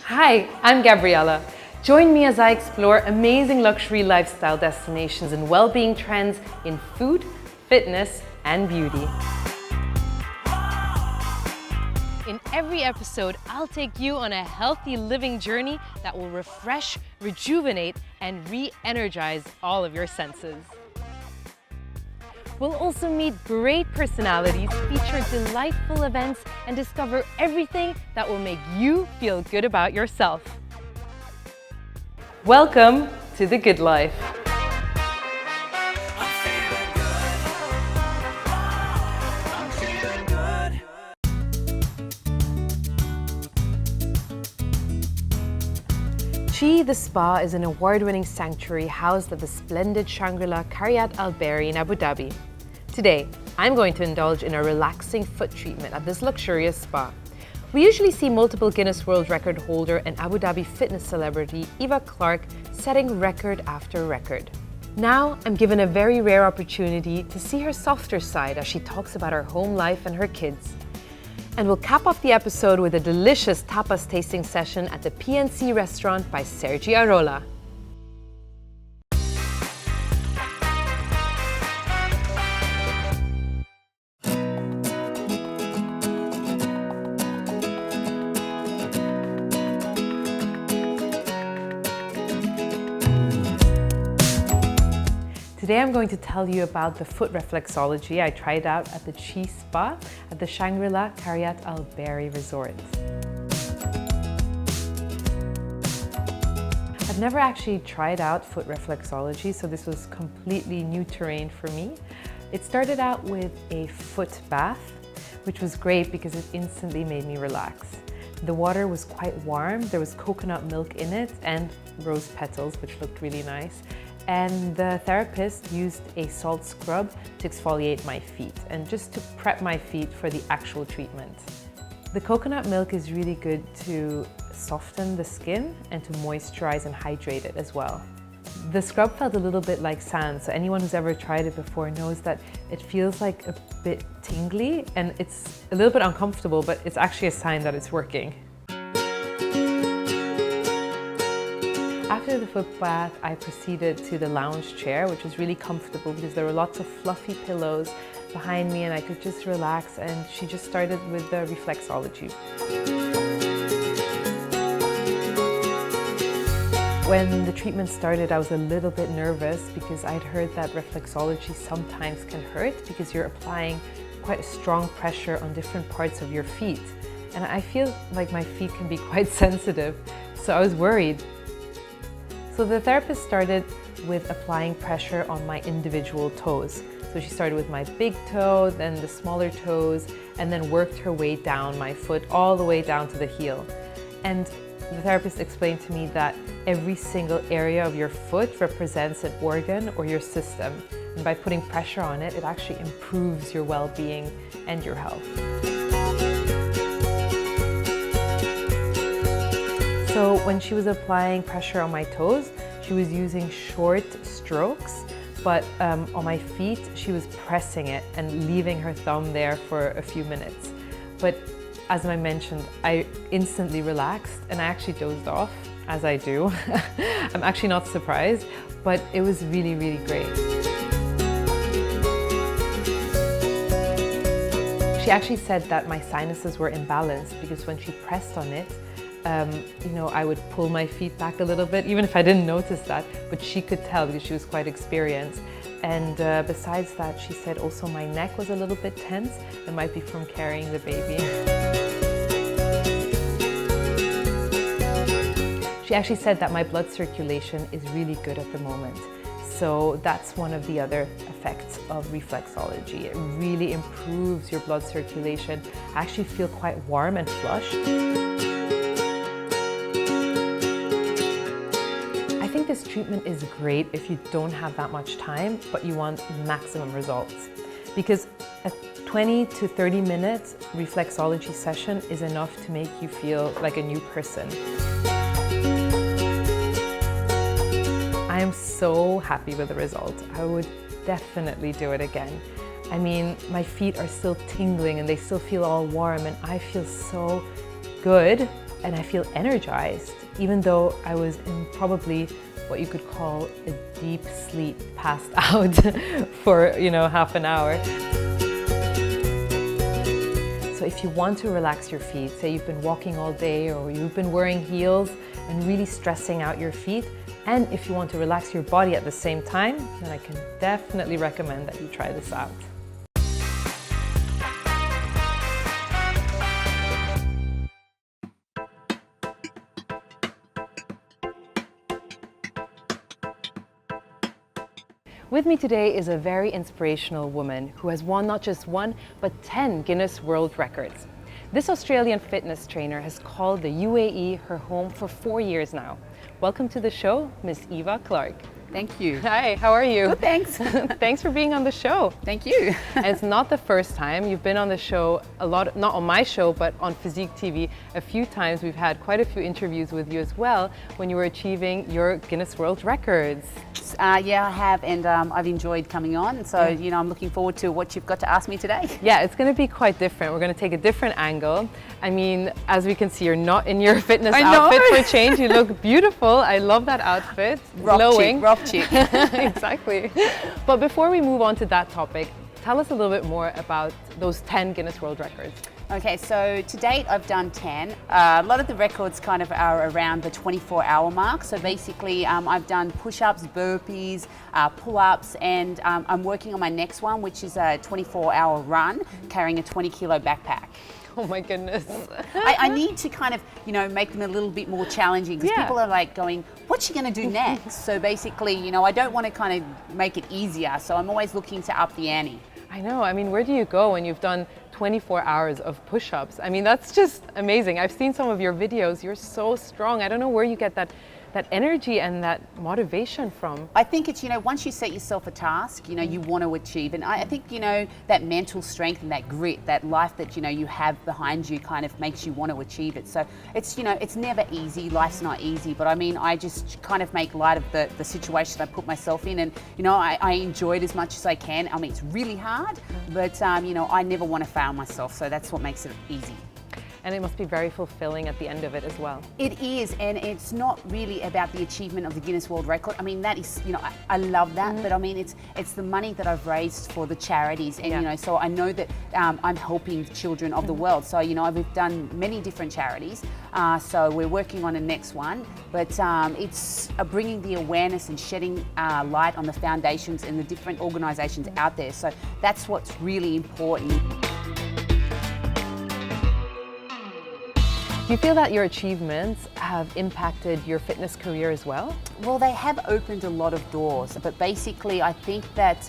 Hi, I'm Gabriella. Join me as I explore amazing luxury lifestyle destinations and well-being trends in food, fitness, and beauty. In every episode, I'll take you on a healthy living journey that will refresh, rejuvenate, and re-energize all of your senses. We'll also meet great personalities, feature delightful events, and discover everything that will make you feel good about yourself. Welcome to The Good Life. Chi The Spa is an award-winning sanctuary housed at the splendid Shangri-La Khayat Al Berri in Abu Dhabi. Today, I'm going to indulge in a relaxing foot treatment at this luxurious spa. We usually see multiple Guinness World Record holder and Abu Dhabi fitness celebrity Eva Clark setting record after record. Now, I'm given a very rare opportunity to see her softer side as she talks about her home life and her kids. And we'll cap off the episode with a delicious tapas tasting session at the PNC restaurant by Sergi Arola. Today I'm going to tell you about the foot reflexology I tried out at the Chi Spa at the Shangri-La Khayat Al Berri Resort. I've never actually tried out foot reflexology, so this was completely new terrain for me. It started out with a foot bath, which was great because it instantly made me relax. The water was quite warm, there was coconut milk in it and rose petals, which looked really nice. And the therapist used a salt scrub to exfoliate my feet and just to prep my feet for the actual treatment. The coconut milk is really good to soften the skin and to moisturize and hydrate it as well. The scrub felt a little bit like sand, so anyone who's ever tried it before knows that it feels like a bit tingly and it's a little bit uncomfortable, but it's actually a sign that it's working. After the foot bath, I proceeded to the lounge chair, which was really comfortable because there were lots of fluffy pillows behind me and I could just relax, and she just started with the reflexology. When the treatment started, I was a little bit nervous because I'd heard that reflexology sometimes can hurt because you're applying quite a strong pressure on different parts of your feet. And I feel like my feet can be quite sensitive, so I was worried. So the therapist started with applying pressure on my individual toes. So she started with my big toe, then the smaller toes, and then worked her way down my foot all the way down to the heel. And the therapist explained to me that every single area of your foot represents an organ or your system. And by putting pressure on it, it actually improves your well-being and your health. So when she was applying pressure on my toes, she was using short strokes, but on my feet, she was pressing it and leaving her thumb there for a few minutes. But as I mentioned, I instantly relaxed and I actually dozed off, as I do. I'm actually not surprised, but it was really, really great. She actually said that my sinuses were imbalanced because when she pressed on it, I would pull my feet back a little bit, even if I didn't notice that, but she could tell because she was quite experienced. And besides that, she said also my neck was a little bit tense. It might be from carrying the baby. She actually said that my blood circulation is really good at the moment. So that's one of the other effects of reflexology. It really improves your blood circulation. I actually feel quite warm and flushed. I think this treatment is great if you don't have that much time, but you want maximum results. Because a 20 to 30 minute reflexology session is enough to make you feel like a new person. I am so happy with the result. I would definitely do it again. I mean, my feet are still tingling and they still feel all warm and I feel so good and I feel energized, even though I was in probably what you could call a deep sleep, passed out for, half an hour. So if you want to relax your feet, say you've been walking all day or you've been wearing heels and really stressing out your feet, and if you want to relax your body at the same time, then I can definitely recommend that you try this out. With me today is a very inspirational woman who has won not just one, but 10 Guinness World Records. This Australian fitness trainer has called the UAE her home for 4 years now. Welcome to the show, Miss Eva Clark. Thank you. Hi, how are you? Good, thanks. Thanks for being on the show. Thank you. And it's not the first time. You've been on the show a lot, not on my show, but on Physique TV a few times. We've had quite a few interviews with you as well when you were achieving your Guinness World Records. Yeah, I have, and I've enjoyed coming on. So, I'm looking forward to what you've got to ask me today. Yeah, it's going to be quite different. We're going to take a different angle. I mean, as we can see, you're not in your fitness outfit for a change. You look beautiful. I love that outfit. Glowing. Rough chick. Exactly. But before we move on to that topic, tell us a little bit more about those 10 Guinness World Records. Okay, so to date I've done 10. A lot of the records kind of are around the 24-hour mark. So basically I've done push-ups, burpees, pull-ups, and I'm working on my next one, which is a 24-hour run carrying a 20-kilo backpack. Oh my goodness. I need to kind of, make them a little bit more challenging because people are like going, what's she going to do next? So basically, I don't want to kind of make it easier. So I'm always looking to up the ante. I know. I mean, where do you go when you've done 24 hours of push-ups? I mean, that's just amazing. I've seen some of your videos. You're so strong. I don't know where you get that energy and that motivation from. I think it's, once you set yourself a task, you want to achieve. And I think, that mental strength and that grit, that life that, you have behind you kind of makes you want to achieve it. So it's, it's never easy. Life's not easy. But I mean, I just kind of make light of the situation I put myself in. And, I enjoy it as much as I can. I mean, it's really hard, but, I never want to fail myself. So that's what makes it easy. And it must be very fulfilling at the end of it as well. It is, and it's not really about the achievement of the Guinness World Record. I mean, that is, I love that, but I mean, it's the money that I've raised for the charities, and so I know that I'm helping children of the world. So we've done many different charities. So we're working on a next one, but it's bringing the awareness and shedding light on the foundations and the different organisations out there. So that's what's really important. Do you feel that your achievements have impacted your fitness career as well? Well, they have opened a lot of doors, but basically I think that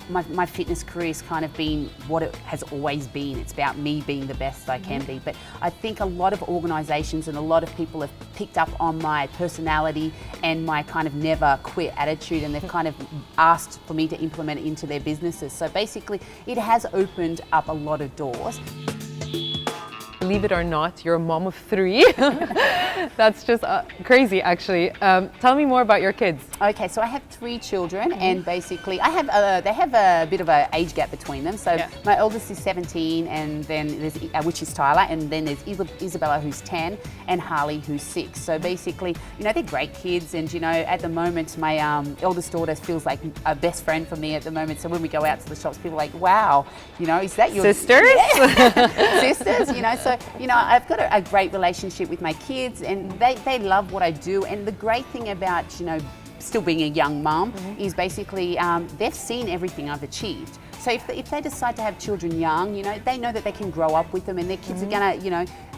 my fitness career has kind of been what it has always been. It's about me being the best I can be. But I think a lot of organisations and a lot of people have picked up on my personality and my kind of never quit attitude, and they've kind of asked for me to implement it into their businesses. So basically it has opened up a lot of doors. Believe it or not, you're a mom of 3. That's just crazy, actually. Tell me more about your kids. Okay, so I have 3 children, and basically I have they have a bit of an age gap between them. So my oldest is 17, and then there's which is Tyler, and then there's Isabella, who's 10, and Harley, who's 6. So basically, they're great kids, and at the moment my eldest daughter feels like a best friend for me at the moment. So when we go out to the shops, people are like, wow, is that your sisters? Sisters, So I've got a great relationship with my kids, and they love what I do. And the great thing about still being a young mum is basically they've seen everything I've achieved. So if they decide to have children young, they know that they can grow up with them, and their kids are gonna,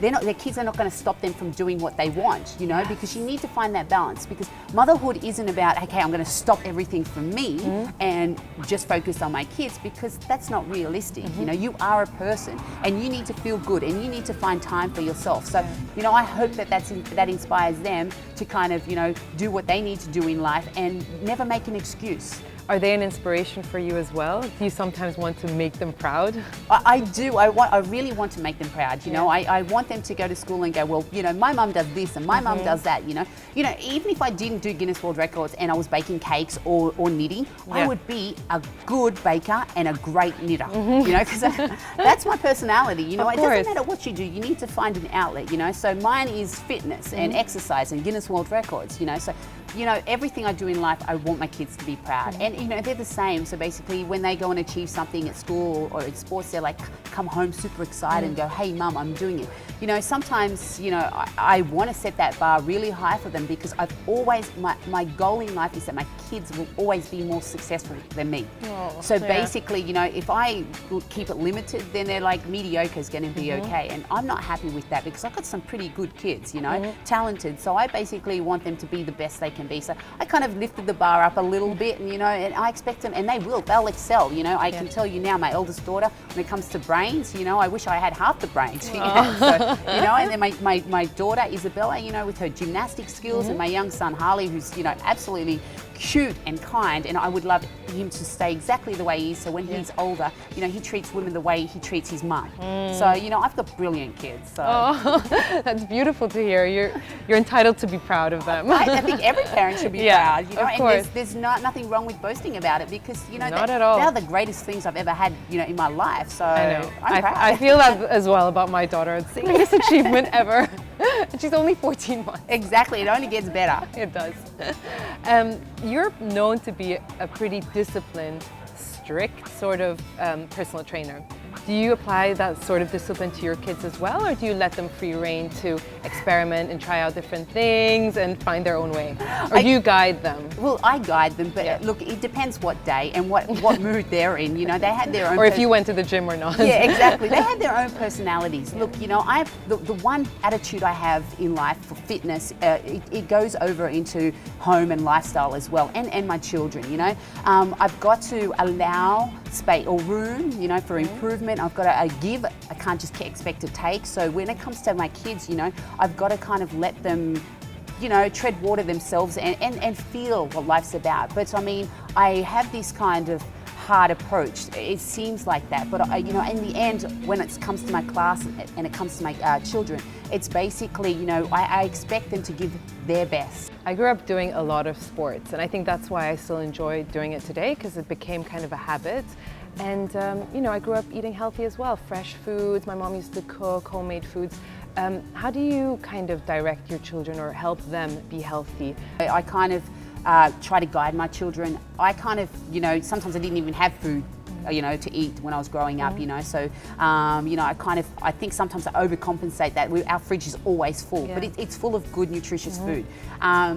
their kids are not going to stop them from doing what they want, because you need to find that balance. Because motherhood isn't about, okay, I'm going to stop everything from me and just focus on my kids, because that's not realistic. You are a person, and you need to feel good, and you need to find time for yourself. So, I hope that inspires them to kind of, do what they need to do in life and never make an excuse. Are they an inspiration for you as well? Do you sometimes want to make them proud? I do. I really want to make them proud. You know, I want them to go to school and go, well, you know, my mum does this and my mum does that. You know, even if I didn't do Guinness World Records and I was baking cakes or knitting, I would be a good baker and a great knitter. You know, because that's my personality. You know, it doesn't matter what you do. You need to find an outlet. You know, so mine is fitness and exercise and Guinness World Records. You know, so. You know, everything I do in life, I want my kids to be proud. And, you know, they're the same. So basically, when they go and achieve something at school or in sports, they're like, come home super excited and go, hey, mum, I'm doing it. You know, sometimes, you know, I want to set that bar really high for them because I've always, my goal in life is that my kids will always be more successful than me. So basically, you know, if I keep it limited, then they're like, mediocre is going to be okay. And I'm not happy with that because I've got some pretty good kids, you know, talented. So I basically want them to be the best they can be. So I kind of lifted the bar up a little bit, and you know, and I expect them, and they'll excel. You know, I can tell you now, my eldest daughter, when it comes to brains, you know, I wish I had half the brains. You know? So, you know, and then my daughter Isabella, you know, with her gymnastic skills, and my young son Harley, who's, you know, absolutely cute and kind, and I would love him to stay exactly the way he is. So when he's older, you know, he treats women the way he treats his mum. So, you know, I've got brilliant kids. So. That's beautiful to hear. You're entitled to be proud of them. I think every parent should be proud. You know, of course. And there's nothing wrong with boasting about it because, you know, not at all. They're the greatest things I've ever had, you know, in my life. So I know. I'm proud. I feel that as well about my daughter. It's the greatest achievement ever. She's only 14 months. Exactly. It only gets better. It does. You're known to be a pretty disciplined, strict sort of personal trainer. Do you apply that sort of discipline to your kids as well, or do you let them free rein to experiment and try out different things and find their own way? Or do you guide them? Well, I guide them, but look, it depends what day and what mood they're in. You know, they had their own. Or if you went to the gym or not. Yeah, exactly. They had their own personalities. Look, you know, the one attitude I have in life for fitness, it goes over into home and lifestyle as well, and my children. You know, I've got to allow space or room, you know, for improvement. I've got to give. I can't just expect to take. So when it comes to my kids, you know, I've got to kind of let them, you know, tread water themselves and feel what life's about. But I mean, I have this kind of hard approach. It seems like that, but you know, in the end, when it comes to my class and it comes to my children, it's basically, you know, I expect them to give their best. I grew up doing a lot of sports, and I think that's why I still enjoy doing it today, because it became kind of a habit. And you know, I grew up eating healthy as well, fresh foods. My mom used to cook homemade foods. How do you kind of direct your children or help them be healthy? I kind of try to guide my children. I kind of, you know, sometimes I didn't even have food, you know, to eat when I was growing up, you know, so, you know, I think sometimes I overcompensate that. Our fridge is always full, but it's full of good, nutritious food.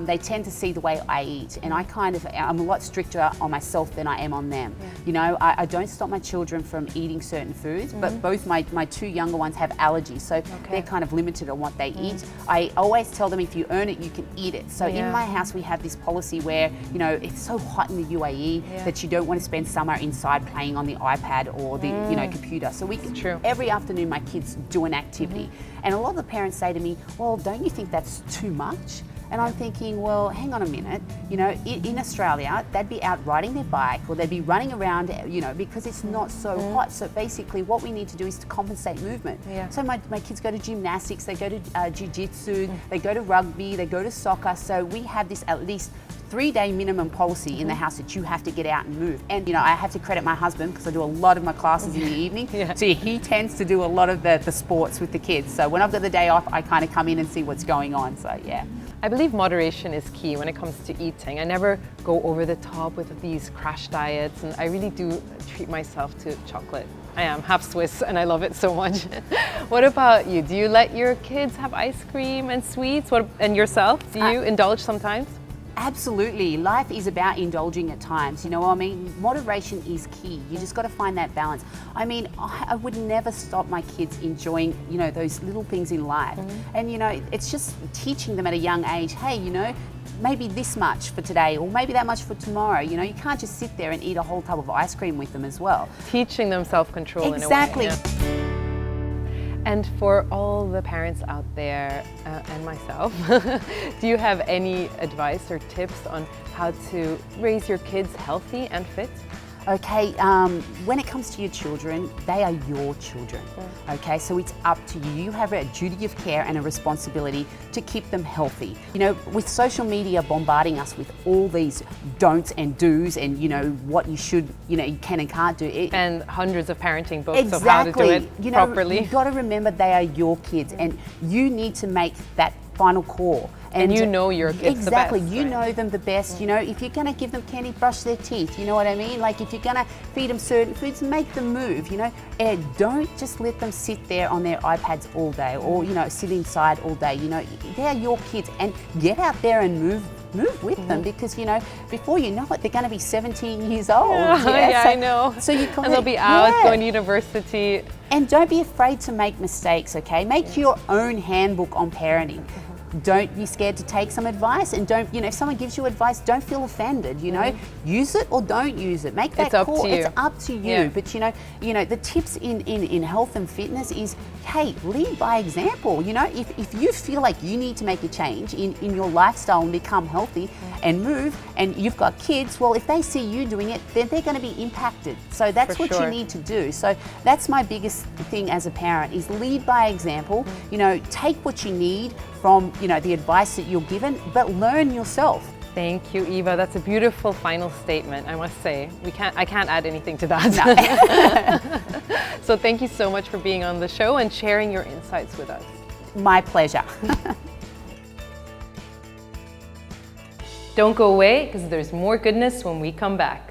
They tend to see the way I eat, and I'm a lot stricter on myself than I am on them. You know, I don't stop my children from eating certain foods, but both my two younger ones have allergies, so they're kind of limited on what they eat. I always tell them, if you earn it, you can eat it. So in my house, we have this policy where, you know, it's so hot in the UAE that you don't want to spend summer inside playing on the iPad or the you know, computer. So every afternoon my kids do an activity, and a lot of the parents say to me, well, don't you think that's too much? And I'm thinking, well, hang on a minute, you know, in Australia, they'd be out riding their bike or they'd be running around, you know, because it's not so hot. So basically what we need to do is to compensate movement. So my kids go to gymnastics, they go to jiu-jitsu, they go to rugby, they go to soccer. So we have this at least 3-day minimum policy in the house that you have to get out and move. And, you know, I have to credit my husband because I do a lot of my classes in the evening. So he tends to do a lot of the sports with the kids. So when I've got the day off, I kind of come in and see what's going on. So, yeah. I believe moderation is key when it comes to eating. I never go over the top with these crash diets, and I really do treat myself to chocolate. I am half Swiss and I love it so much. What about you? Do you let your kids have ice cream and sweets? And yourself? Do you indulge sometimes? Absolutely. Life is about indulging at times. You know what I mean? Moderation is key. You just got to find that balance. I mean, I would never stop my kids enjoying, you know, those little things in life. And, you know, it's just teaching them at a young age, hey, you know, maybe this much for today or maybe that much for tomorrow. You know, you can't just sit there and eat a whole tub of ice cream with them as well. Teaching them self-control exactly. in a way. And for all the parents out there and myself, do you have any advice or tips on how to raise your kids healthy and fit? Okay, when it comes to your children, they are your children. Okay, so it's up to you. You have a duty of care and a responsibility to keep them healthy. You know, with social media bombarding us with all these don'ts and do's and, you know, what you should, you know, you can and can't do. And hundreds of parenting books of how to do it properly. You've got to remember they are your kids and you need to make that final call. And you know your kids exactly, the best. You know them the best. You know, if you're going to give them candy, brush their teeth. You know what I mean? Like if you're going to feed them certain foods, make them move. You know, and don't just let them sit there on their iPads all day, or you know, sit inside all day. You know, they're your kids, and get out there and move with them, because you know, before you know it, they're going to be 17 years old. Yeah, I know. So you and they'll be out going to university. And don't be afraid to make mistakes. Okay, make your own handbook on parenting. Don't be scared to take some advice, and don't, you know, if someone gives you advice, don't feel offended, you know, use it or don't use it. Make that call. It's up to you. Yeah. But you know, the tips in health and fitness is, hey, lead by example. You know, if you feel like you need to make a change in your lifestyle and become healthy and move, and you've got kids, well, if they see you doing it, then they're going to be impacted. So that's what you need to do. So that's my biggest thing as a parent, is lead by example. You know, take what you need from, you know, the advice that you're given, but learn yourself. Thank you, Eva. That's a beautiful final statement, I must say. I can't add anything to that. No. So thank you so much for being on the show and sharing your insights with us. My pleasure. Don't go away, because there's more goodness when we come back.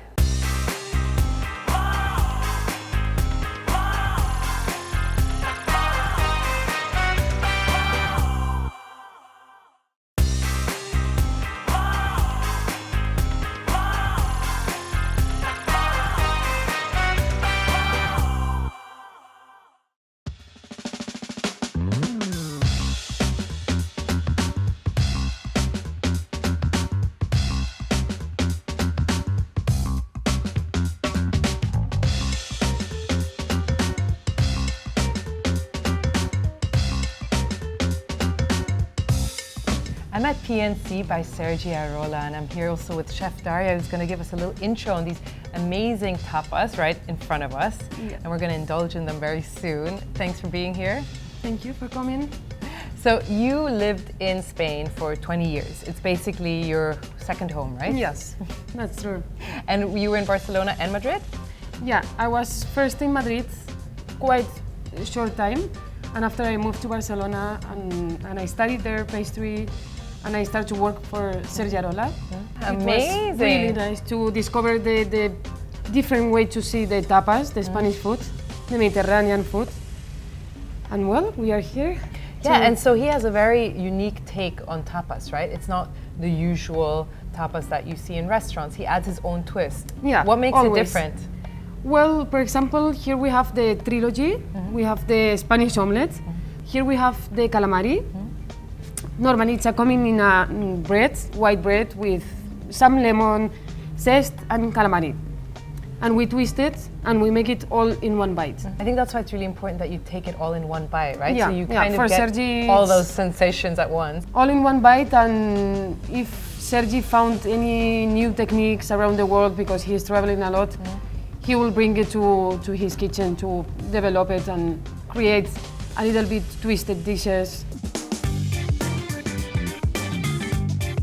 I'm at PNC by Sergi Arola, and I'm here also with Chef Daria, who's going to give us a little intro on these amazing tapas right in front of us. Yeah. And we're going to indulge in them very soon. Thanks for being here. Thank you for coming. So you lived in Spain for 20 years. It's basically your second home, right? Yes, that's true. And you were in Barcelona and Madrid? Yeah, I was first in Madrid quite a short time, and after I moved to Barcelona and I studied there pastry, and I started to work for Sergi Arola. Amazing! It was really nice to discover the different way to see the tapas, the Spanish food, the Mediterranean food. And well, we are here. Yeah, and so he has a very unique take on tapas, right? It's not the usual tapas that you see in restaurants. He adds his own twist. Yeah, what makes it different? Well, for example, here we have the trilogy. We have the Spanish omelette. Here we have the calamari. Normally it's coming in a bread, white bread with some lemon zest and calamari. And we twist it and we make it all in one bite. I think that's why it's really important that you take it all in one bite, right? Yeah, so you kind of get Sergi, all those sensations at once. All in one bite, and if Sergi found any new techniques around the world, because he is traveling a lot, he will bring it to his kitchen to develop it and create a little bit twisted dishes.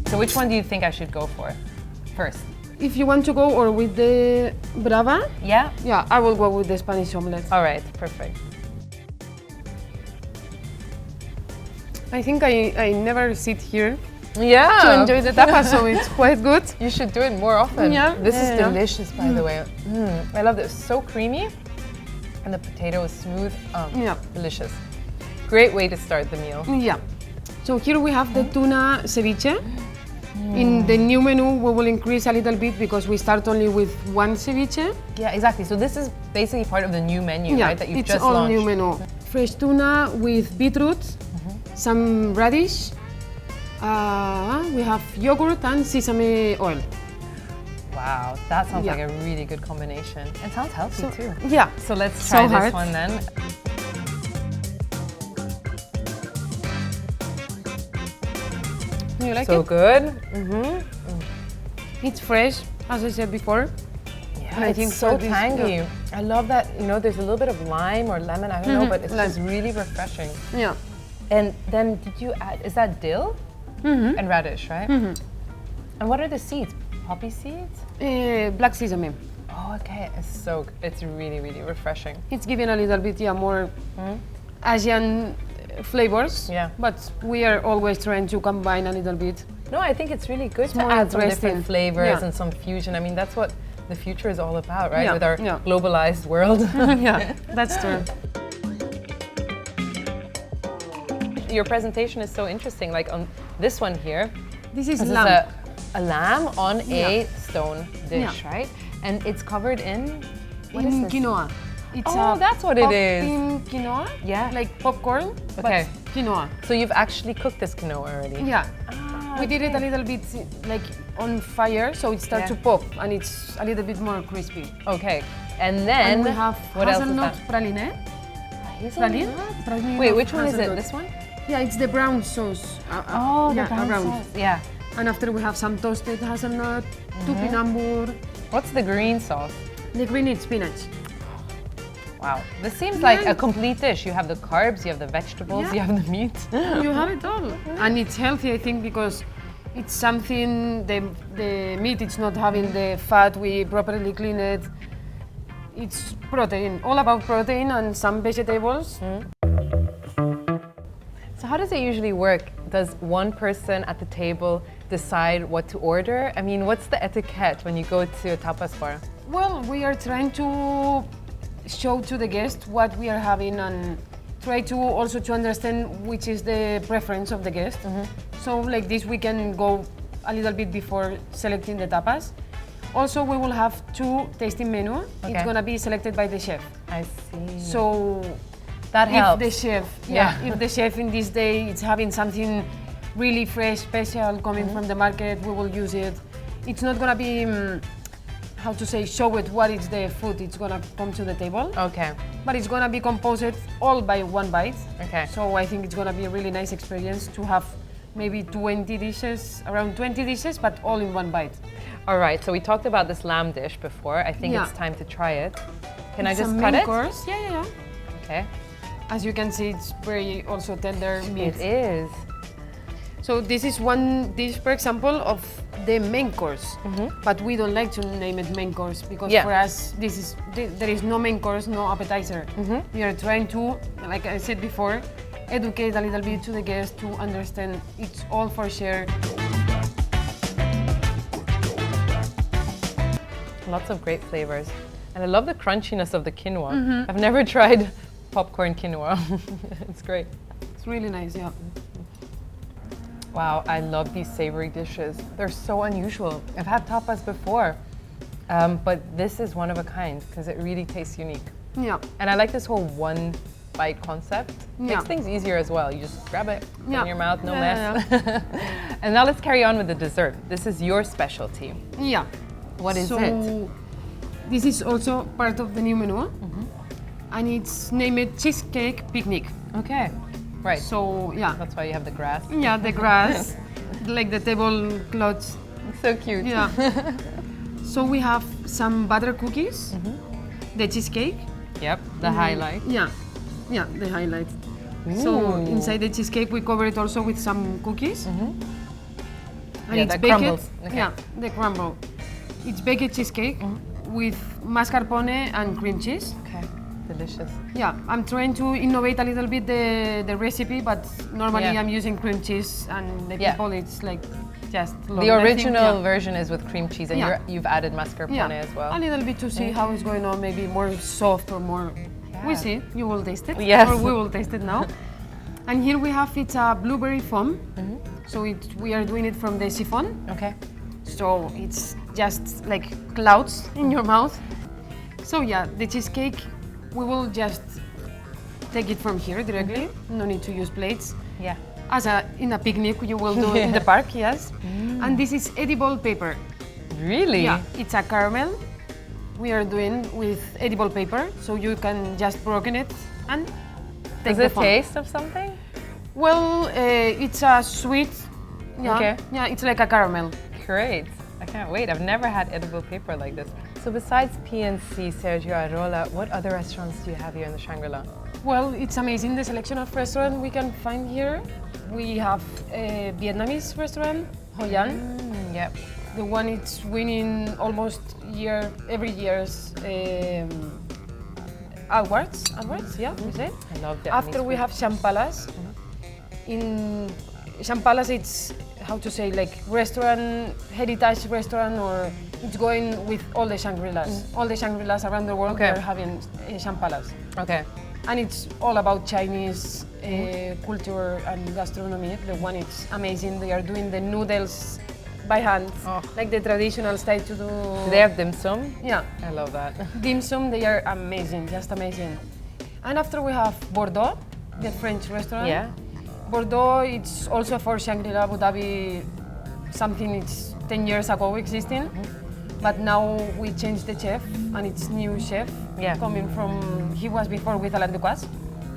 So which one do you think I should go for first? If you want to go or with the brava, yeah, I will go with the Spanish omelette. All right, perfect. I think I never sit here to enjoy the tapas, so it's quite good. You should do it more often. Yeah, this is delicious, by the way. I love this. So creamy, and the potato is smooth. Delicious. Great way to start the meal. Yeah. So here we have the tuna ceviche. In the new menu, we will increase a little bit because we start only with one ceviche. Yeah, exactly. So this is basically part of the new menu, right? That you've just launched. It's all new menu. Fresh tuna with beetroot, some radish. We have yogurt and sesame oil. Wow, that sounds like a really good combination. It sounds healthy too. Yeah. So let's try this one then. You like So it? good. It's fresh, as I said before. Yeah, And I think it's so for this- tangy. yeah. I love that, there's a little bit of lime or lemon, I don't know, but it's Lime. just really refreshing. Yeah. And then did you add, is that dill? And radish, right? And what are the seeds? Poppy seeds? Black sesame. Oh, okay. It's really, really refreshing. It's giving a little bit, more Asian flavors. Yeah. But we are always trying to combine a little bit. No, I think it's really good to more add some interesting. different flavors Yeah. and some fusion. I mean, that's what the future is all about, right? Yeah, With our yeah. globalized world. Yeah, that's true. Your presentation is so interesting. Like on this one here, This is this lamb. is a lamb on a Yeah. stone dish, Yeah. right? And it's covered in, what is in this? quinoa. It's Oh, that's what it is. popping quinoa. Yeah. Like popcorn, Okay. but quinoa. So you've actually cooked this quinoa already? Yeah. Ah, We did it a okay. little bit like on fire, so it starts Yeah. to pop and it's a little bit more crispy. Okay. And then, And we have what else is hazelnut that? praline. Hazelnut? Praline Wait, of which one is it? hazelnut. This one? Yeah, it's the brown sauce. Oh, yeah, the brown around. sauce. Yeah. And after we have some toasted hazelnut, Mm-hmm. tupinambur, What's the green sauce? the green is spinach. Wow. This seems like Yeah. a complete dish. You have the carbs, you have the vegetables, Yeah. you have the meat. You have it all. And it's healthy, I think, because it's something, the meat it's not having the fat, we properly clean it. It's protein, all about protein and some vegetables. So how does it usually work? Does one person at the table decide what to order? I mean, what's the etiquette when you go to a tapas bar? Well, we are trying to show to the guest what we are having and try to also to understand which is the preference of the guest. So like this we can go a little bit before selecting the tapas. Also we will have 2 tasting menu. Okay. It's gonna be selected by the chef. I see. So that helps. if the chef, if the chef in this day is having something really fresh, special coming from the market, we will use it. It's not gonna be, how to say, show it what is the food it's gonna come to the table, Okay. but it's gonna be composed all by one bite. Okay. So I think it's gonna be a really nice experience to have maybe 20 dishes, around 20 dishes, but all in one bite. All right. So we talked about this lamb dish before. I think Yeah. it's time to try it. Can It's I a just main cut it? course. Yeah. Okay. As you can see, it's very also tender meat. It is. So this is one dish, for example, of the main course, but we don't like to name it main course because Yeah. for us there is no main course, no appetizer. We are trying to, like I said before, educate a little bit to the guests to understand it's all for share. Lots of great flavors. And I love the crunchiness of the quinoa. I've never tried popcorn quinoa. It's great. It's really nice, yeah. Wow, I love these savory dishes. They're so unusual. I've had tapas before, but this is one of a kind because it really tastes unique. Yeah. And I like this whole one bite concept. Yeah. Makes things easier as well. You just grab it, put it Yeah. in your mouth, no Yeah, mess. And now let's carry on with the dessert. This is your specialty. Yeah. What is so, it? This is also part of the new menu, and it's named Cheesecake Picnic. Okay, right. So yeah, That's why you have the grass. yeah, the grass, like the tablecloths. So cute. Yeah. So we have some butter cookies, the cheesecake. Yep, the highlight. Yeah, the highlight. So inside the cheesecake we cover it also with some cookies. And Yeah, it's that baked. crumbles. Okay. Yeah, the crumble. It's baked cheesecake with mascarpone and cream cheese. Okay, delicious. Yeah, I'm trying to innovate a little bit the recipe, but normally Yeah. I'm using cream cheese, and the Yeah. people it's like just love The it. I think, original yeah. version is with cream cheese, and Yeah. you've added mascarpone as well. A little bit to see how it's going on, maybe more soft or more. We Yeah. see. You will taste it. Yes. Or we will taste it now. And here we have it's a blueberry foam. So we are doing it from the siphon. Okay. So it's just like clouds in your mouth. So yeah, the cheesecake, we will just take it from here directly. No need to use plates. Yeah. In a picnic you will do in the park, yes. And this is edible paper. Really? Yeah, it's a caramel we are doing with edible paper, so you can just broken it and take Does the it foam. taste of something? Well, it's a sweet Yeah, Okay. yeah, it's like a caramel. Great. I can't wait. I've never had edible paper like this. So besides PNC, Sergio Arola, what other restaurants do you have here in the Shangri-La? Well, it's amazing the selection of restaurants we can find here. We have a Vietnamese restaurant, Hoi An. Yep. The one it's winning almost every year's awards, yeah, we say. I love that. After we have Sham Palace. In Sham Palace, it's how to say, like restaurant, heritage restaurant, or it's going with all the Shangri-Las. All the Shangri-Las around the world Okay. are having Sham Palace. Okay. And it's all about Chinese culture and gastronomy. The one is amazing. They are doing the noodles by hand, Oh. like the traditional style to do. Do they have dim sum? Yeah, I love that. dim sum. They are amazing, just amazing. And after we have Bordeaux, the French restaurant. Yeah. Bordeaux, it's also for Shangri-La Abu Dhabi, something it's 10 years ago existing. But now we changed the chef, and it's new chef Yeah. coming from. He was before with Alain Ducasse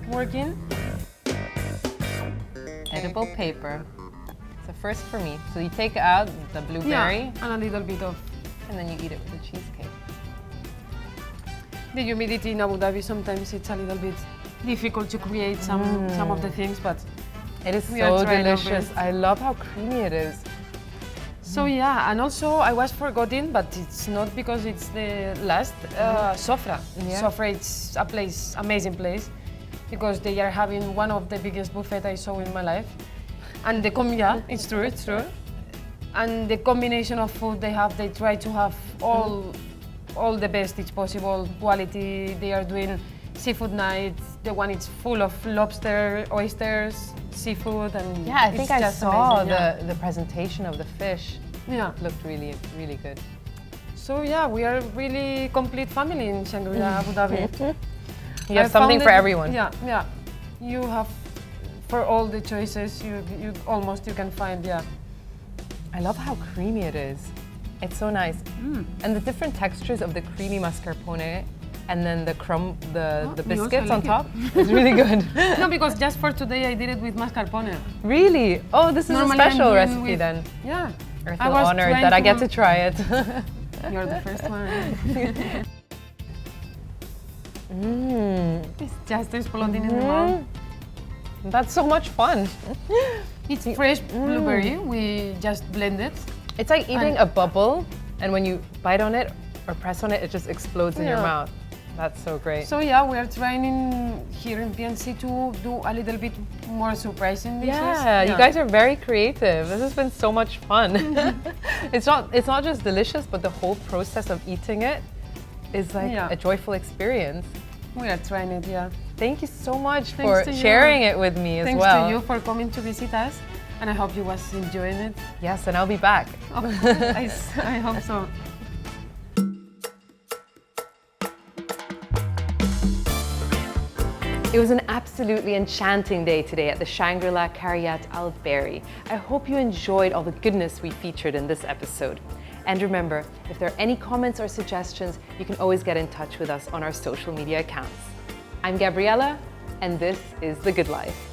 working. Edible paper. It's a first for me. So you take out the blueberry Yeah, and a little bit of. and then you eat it with the cheesecake. The humidity in Abu Dhabi sometimes it's a little bit difficult to create some of the things, but It is We are so trying our delicious. best. I love how creamy it is. so yeah. And also I was forgotten, but it's not because it's the last. Sofra. Yeah. Sofra, it's a place, amazing place, because they are having one of the biggest buffet I saw in my life, and yeah, it's true, it's true. And the combination of food they have, they try to have all the best it's possible quality. They are doing seafood nights. The one is full of lobster, oysters, seafood, and Yeah, I think it's I just saw amazing, the presentation of the fish. yeah. It looked really, really good. So yeah, we are really complete family in Shangri-La Abu Dhabi. You have I something found for it- everyone. Yeah, yeah. You have for all the choices. You you can find, yeah. I love how creamy it is. It's so nice. And the different textures of the creamy mascarpone and then the the me also biscuits on like it. top is really good. No, because just for today I did it with mascarpone. Really? Oh, this is Normally a I'm special doing recipe with- then. Yeah. I feel was honored trying that I get to to- try it. You're the first one. It's just exploding in the mouth. That's so much fun. It's fresh blueberry. We just blend it. It's like eating a bubble, and when you bite on it or press on it, it just explodes in your Yeah. mouth. That's so great. So yeah, we are trying here in PNC to do a little bit more surprising dishes. Yeah, you guys are very creative. This has been so much fun. It's not just delicious, but the whole process of eating it is like Yeah. a joyful experience. We are trying it, yeah. Thank you so much Thanks for to you. sharing it with me as Thanks well. to you for coming to visit us, and I hope you was enjoying it. Yes, and I'll be back. I hope so. It was an absolutely enchanting day today at the Shangri-La Qariat Al Berri. I hope you enjoyed all the goodness we featured in this episode. And remember, if there are any comments or suggestions, you can always get in touch with us on our social media accounts. I'm Gabriella, and this is The Good Life.